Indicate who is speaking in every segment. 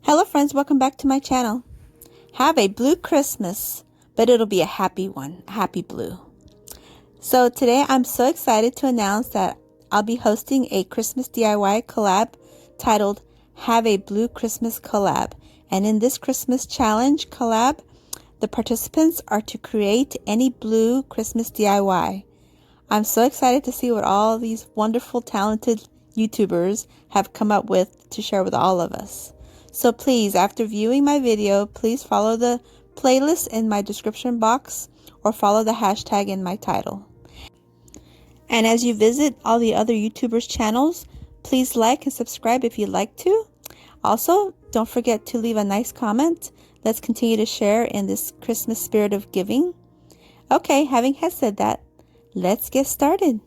Speaker 1: Hello friends, welcome back to my channel. Have a blue Christmas, but it'll be a happy one, happy blue. So today I'm so excited to announce that I'll be hosting a Christmas DIY collab titled Have a Blue Christmas Collab. And in this Christmas challenge collab, the participants are to create any blue Christmas DIY. I'm so excited to see what all these wonderful, talented YouTubers have come up with to share with all of us. So please, after viewing my video, please follow the playlist in my description box or follow the hashtag in my title. And as you visit all the other YouTubers' channels, please like and subscribe if you'd like to. Also, don't forget to leave a nice comment. Let's continue to share in this Christmas spirit of giving. Okay, having said that, let's get started.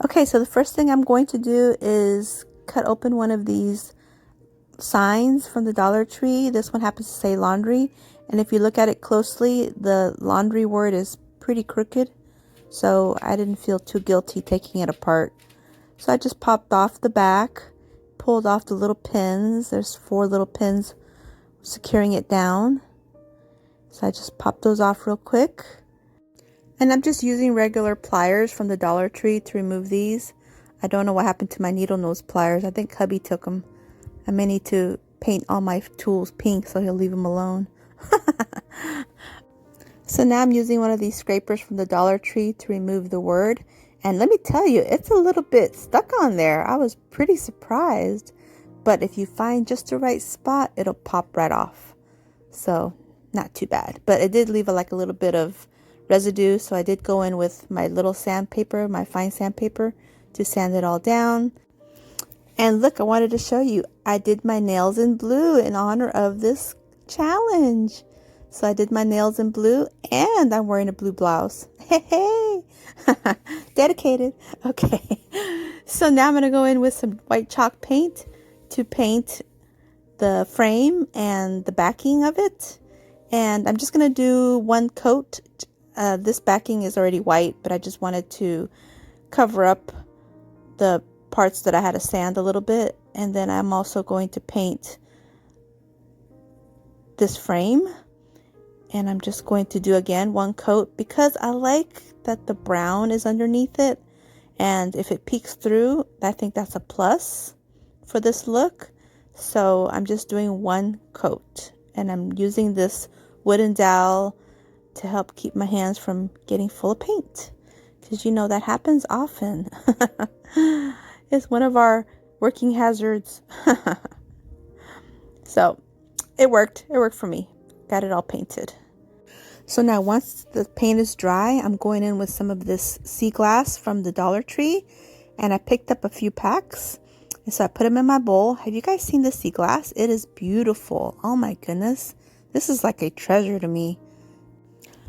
Speaker 1: Okay, so the first thing I'm going to do is cut open one of these signs from the Dollar Tree. This one happens to say laundry, and if you look at it closely, the laundry word is pretty crooked, so I didn't feel too guilty taking it apart. So I just popped off the back, pulled off the little pins. There's 4 little pins securing it down, so I just popped those off real quick. And I'm just using regular pliers from the Dollar Tree to remove these. I don't know what happened to my needle nose pliers. I think hubby took them. I may need to paint all my tools pink so he'll leave them alone. So now I'm using one of these scrapers from the Dollar Tree to remove the word. And let me tell you, it's a little bit stuck on there. I was pretty surprised. But if you find just the right spot, it'll pop right off. So not too bad. But it did leave a little bit of residue, so I did go in with my little sandpaper, my fine sandpaper, to sand it all down. And look, I wanted to show you, I did my nails in blue in honor of this challenge. So I did my nails in blue, and I'm wearing a blue blouse. Hey, dedicated. Okay, so now I'm going to go in with some white chalk paint to paint the frame and the backing of it. And I'm just going to do one coat. This backing is already white, but I just wanted to cover up the parts that I had to sand a little bit. And then I'm also going to paint this frame. And I'm just going to do again one coat because I like that the brown is underneath it. And if it peeks through, I think that's a plus for this look. So I'm just doing one coat. And I'm using this wooden dowel to help keep my hands from getting full of paint, because you know that happens often. It's one of our working hazards. So it worked for me. Got it all painted. So now once the paint is dry, I'm going in with some of this sea glass from the Dollar Tree, and I picked up a few packs, and so I put them in my bowl. Have you guys seen the sea glass? It is beautiful. Oh my goodness, this is like a treasure to me.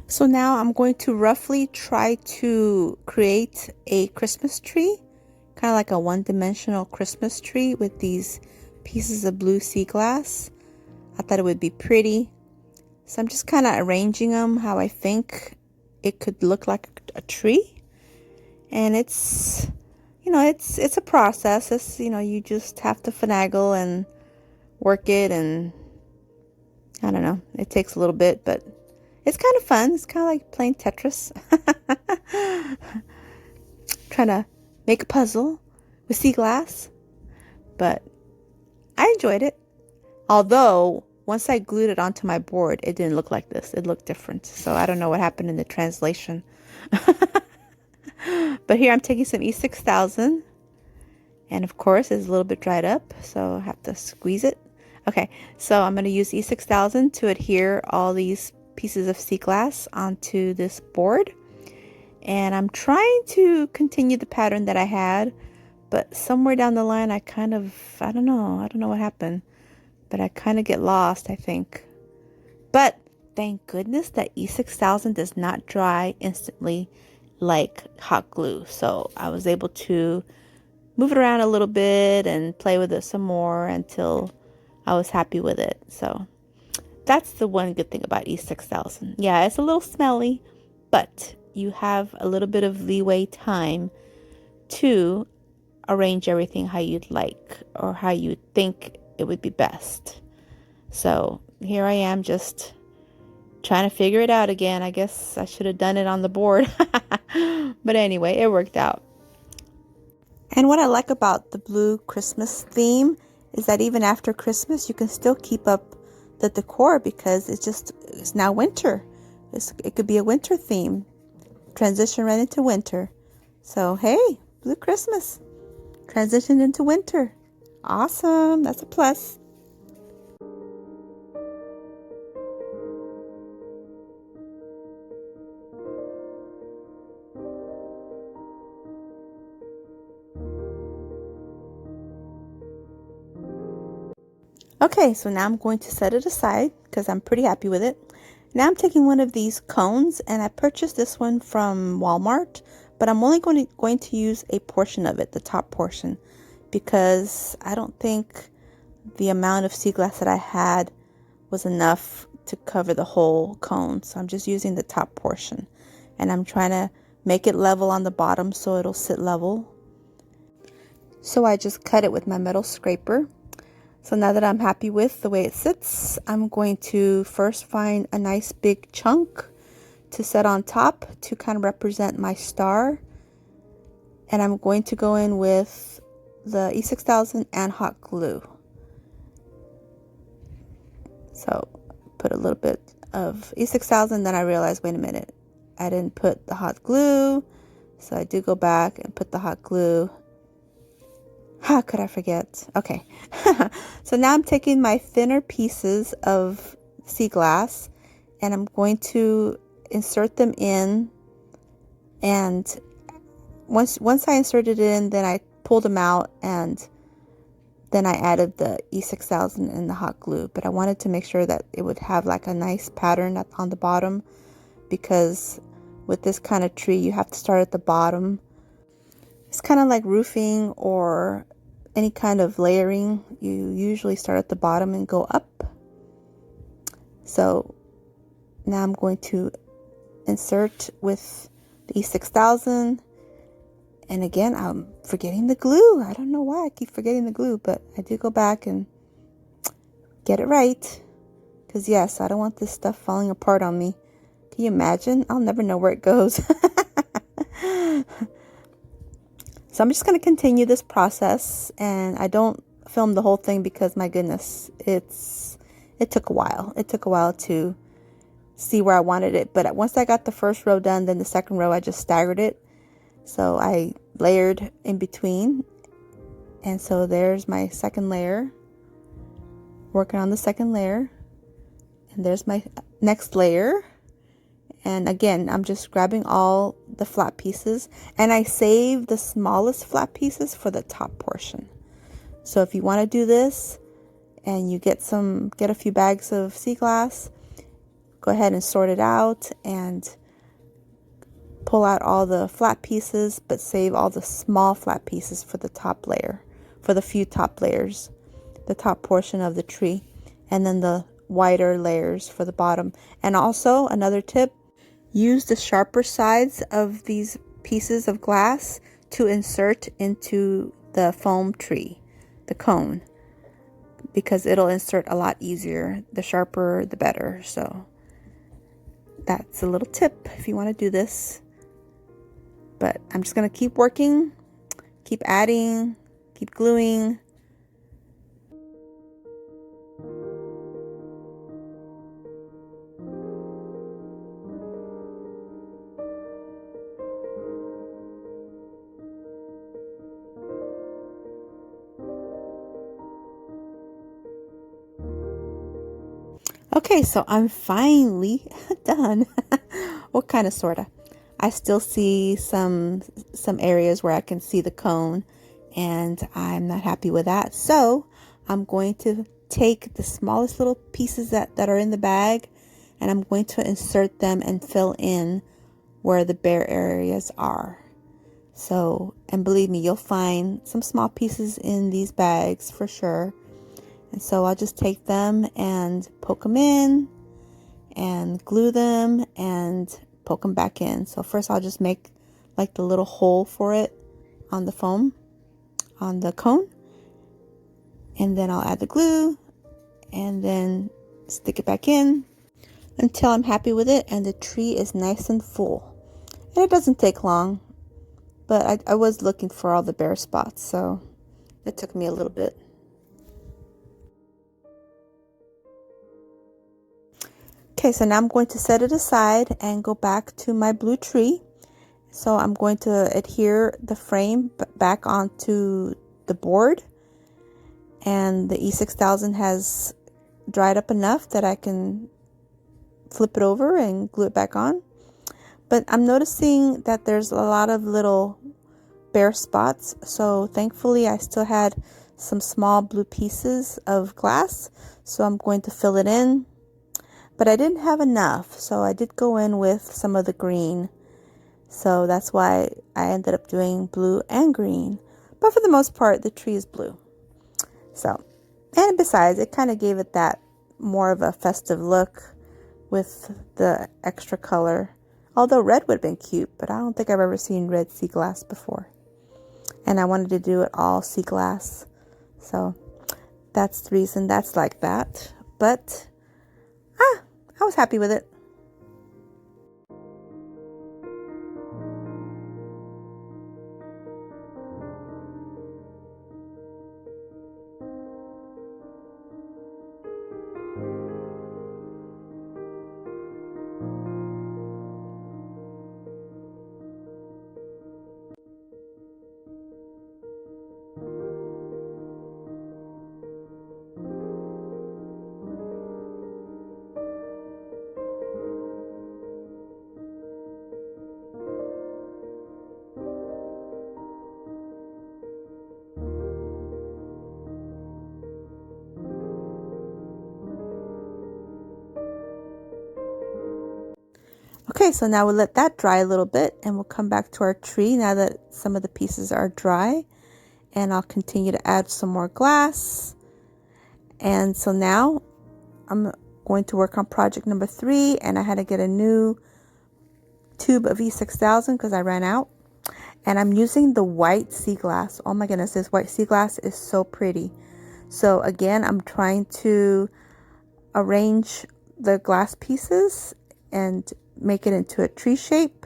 Speaker 1: So now I'm going to roughly try to create a Christmas tree, kind of like a one-dimensional Christmas tree with these pieces of blue sea glass. I thought it would be pretty. So I'm just kind of arranging them how I think it could look like a tree. And it's, it's a process. It's, you just have to finagle and work it, and I don't know, it takes a little bit, but it's kind of fun. It's kind of like playing Tetris. Trying to make a puzzle with sea glass. But I enjoyed it. Although, once I glued it onto my board, it didn't look like this. It looked different. So I don't know what happened in the translation. But here I'm taking some E6000, and of course it's a little bit dried up, so I have to squeeze it. Okay, so I'm going to use E6000 to adhere all these pieces of sea glass onto this board. And I'm trying to continue the pattern that I had, but somewhere down the line I don't know what happened, but I kind of get lost, I think. But thank goodness that E6000 does not dry instantly like hot glue. So I was able to move it around a little bit and play with it some more until I was happy with it. So that's the one good thing about E6000. Yeah, it's a little smelly, but you have a little bit of leeway time to arrange everything how you'd like or how you think it would be best. So here I am just trying to figure it out again. I guess I should have done it on the board. But anyway, it worked out. And what I like about the blue Christmas theme is that even after Christmas, you can still keep up the decor because it's now winter. It could be a winter theme. Transition right into winter. So, hey, blue Christmas. Transition into winter. Awesome. That's a plus. Okay, so now I'm going to set it aside because I'm pretty happy with it. Now I'm taking one of these cones, and I purchased this one from Walmart, but I'm only going to use a portion of it, the top portion, because I don't think the amount of sea glass that I had was enough to cover the whole cone. So I'm just using the top portion, and I'm trying to make it level on the bottom so it'll sit level. So I just cut it with my metal scraper. So now that I'm happy with the way it sits, I'm going to first find a nice big chunk to set on top to kind of represent my star. And I'm going to go in with the E6000 and hot glue. So put a little bit of E6000, then I realized, wait a minute, I didn't put the hot glue. So I do go back and put the hot glue. How could I forget? Okay. So now I'm taking my thinner pieces of sea glass and I'm going to insert them in. And once I inserted it in, then I pulled them out and then I added the E6000 and the hot glue. But I wanted to make sure that it would have like a nice pattern on the bottom, because with this kind of tree, you have to start at the bottom. It's kind of like roofing or any kind of layering. You usually start at the bottom and go up. So now I'm going to insert with the E6000. And again, I'm forgetting the glue. I don't know why I keep forgetting the glue, but I do go back and get it right. Because yes, I don't want this stuff falling apart on me. Can you imagine? I'll never know where it goes. So I'm just going to continue this process, and I don't film the whole thing because, my goodness, it took a while. It took a while to see where I wanted it. But once I got the first row done, then the second row, I just staggered it. So I layered in between. And so there's my second layer. Working on the second layer. And there's my next layer. And again, I'm just grabbing all the flat pieces, and I save the smallest flat pieces for the top portion. So if you want to do this and you get a few bags of sea glass, go ahead and sort it out and pull out all the flat pieces, but save all the small flat pieces for the top layer, for the few top layers, the top portion of the tree, and then the wider layers for the bottom. And also another tip, use the sharper sides of these pieces of glass to insert into the foam tree, the cone, because it'll insert a lot easier. The sharper, the better. So that's a little tip if you want to do this. But I'm just going to keep working, keep adding, keep gluing. Okay, so I'm finally done. Well, kind of, sorta. I still see some areas where I can see the cone, and I'm not happy with that. So I'm going to take the smallest little pieces that are in the bag, and I'm going to insert them and fill in where the bare areas are. So, and believe me, you'll find some small pieces in these bags for sure. And so I'll just take them and poke them in and glue them and poke them back in. So first I'll just make like the little hole for it on the foam, on the cone. And then I'll add the glue and then stick it back in until I'm happy with it and the tree is nice and full. And it doesn't take long, but I was looking for all the bare spots, so it took me a little bit. Okay, so now I'm going to set it aside and go back to my blue tree. So I'm going to adhere the frame back onto the board, and the E6000 has dried up enough that I can flip it over and glue it back on. But I'm noticing that there's a lot of little bare spots, so thankfully I still had some small blue pieces of glass, so I'm going to fill it in. But I didn't have enough, so I did go in with some of the green. So that's why I ended up doing blue and green. But for the most part, the tree is blue. So, and besides, it kind of gave it that more of a festive look with the extra color. Although red would have been cute, but I don't think I've ever seen red sea glass before. And I wanted to do it all sea glass. So that's the reason that's like that. But I was happy with it. Okay, so now we'll let that dry a little bit and we'll come back to our tree now that some of the pieces are dry, and I'll continue to add some more glass. And so now I'm going to work on project number 3, and I had to get a new tube of E6000 because I ran out. And I'm using the white sea glass. Oh my goodness, this white sea glass is so pretty. So again, I'm trying to arrange the glass pieces and make it into a tree shape.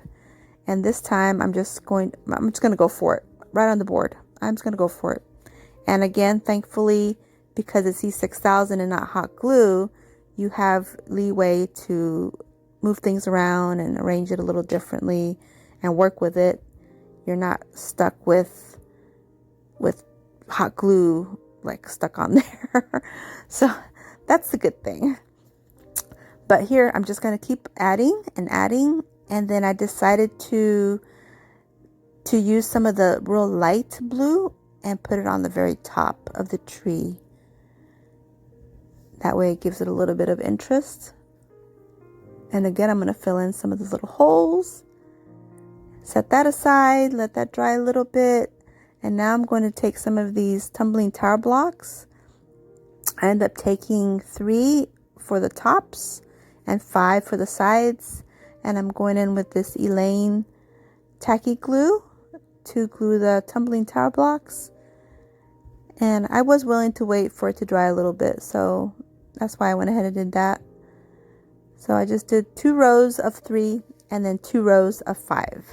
Speaker 1: And this time I'm just going to go for it right on the board. I'm just going to go for it. And again, thankfully, because it's E6000 and not hot glue, you have leeway to move things around and arrange it a little differently and work with it. You're not stuck with hot glue like stuck on there. So that's the good thing. But here I'm just going to keep adding and adding, and then I decided to use some of the real light blue and put it on the very top of the tree. That way it gives it a little bit of interest. And again, I'm going to fill in some of those little holes. Set that aside, let that dry a little bit. And now I'm going to take some of these tumbling tower blocks. I end up taking 3 for the tops and 5 for the sides. And I'm going in with this Elaine tacky glue to glue the tumbling tower blocks. And I was willing to wait for it to dry a little bit, so that's why I went ahead and did that. So I just did 2 rows of 3 and then 2 rows of 5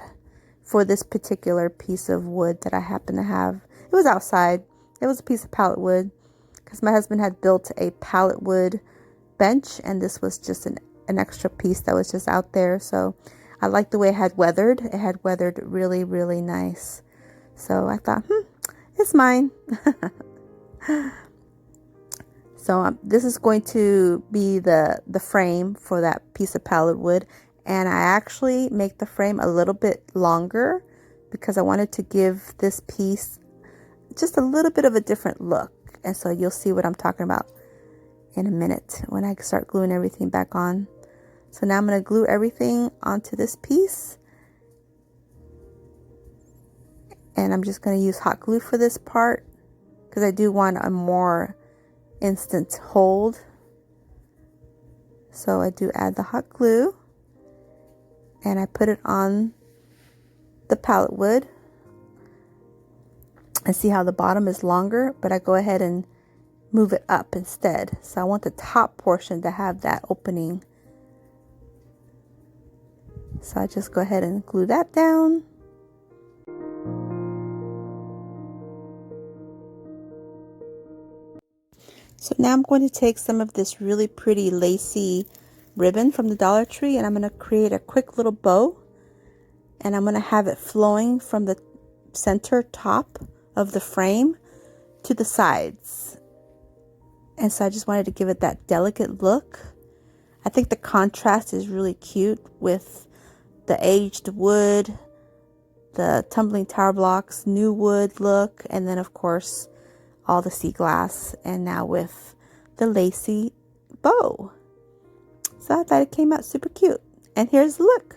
Speaker 1: for this particular piece of wood that I happen to have. It was outside. It was a piece of pallet wood because my husband had built a pallet wood bench, and this was just an extra piece that was just out there. So I liked the way it had weathered. It had weathered really, really nice. So I thought, it's mine. So this is going to be the frame for that piece of pallet wood. And I actually make the frame a little bit longer because I wanted to give this piece just a little bit of a different look. And so you'll see what I'm talking about in a minute when I start gluing everything back on. So now I'm going to glue everything onto this piece. And I'm just going to use hot glue for this part because I do want a more instant hold. So I do add the hot glue and I put it on the pallet wood. And see how the bottom is longer, but I go ahead and move it up instead. So I want the top portion to have that opening. So I just go ahead and glue that down. So now I'm going to take some of this really pretty lacy ribbon from the Dollar Tree and I'm going to create a quick little bow. And I'm going to have it flowing from the center top of the frame to the sides. And so I just wanted to give it that delicate look. I think the contrast is really cute with the aged wood, the tumbling tower blocks, new wood look, and then of course all the sea glass, and now with the lacy bow. So I thought it came out super cute. And here's the look.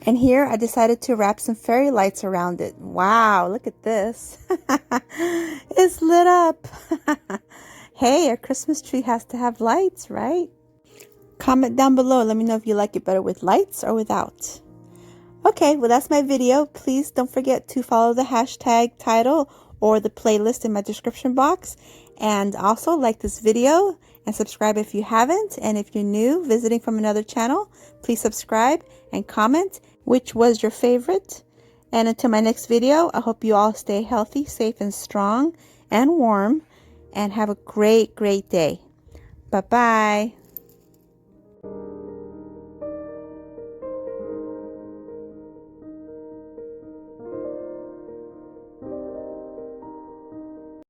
Speaker 1: And here I decided to wrap some fairy lights around it. Wow, look at this. It's lit up. Hey, a Christmas tree has to have lights, right? Comment down below. Let me know if you like it better with lights or without. Okay, well that's my video. Please don't forget to follow the hashtag title or the playlist in my description box. And also like this video and subscribe if you haven't. And if you're new, visiting from another channel, please subscribe and comment which was your favorite. And until my next video, I hope you all stay healthy, safe, and strong, and warm, and have a great, great day. Bye-bye.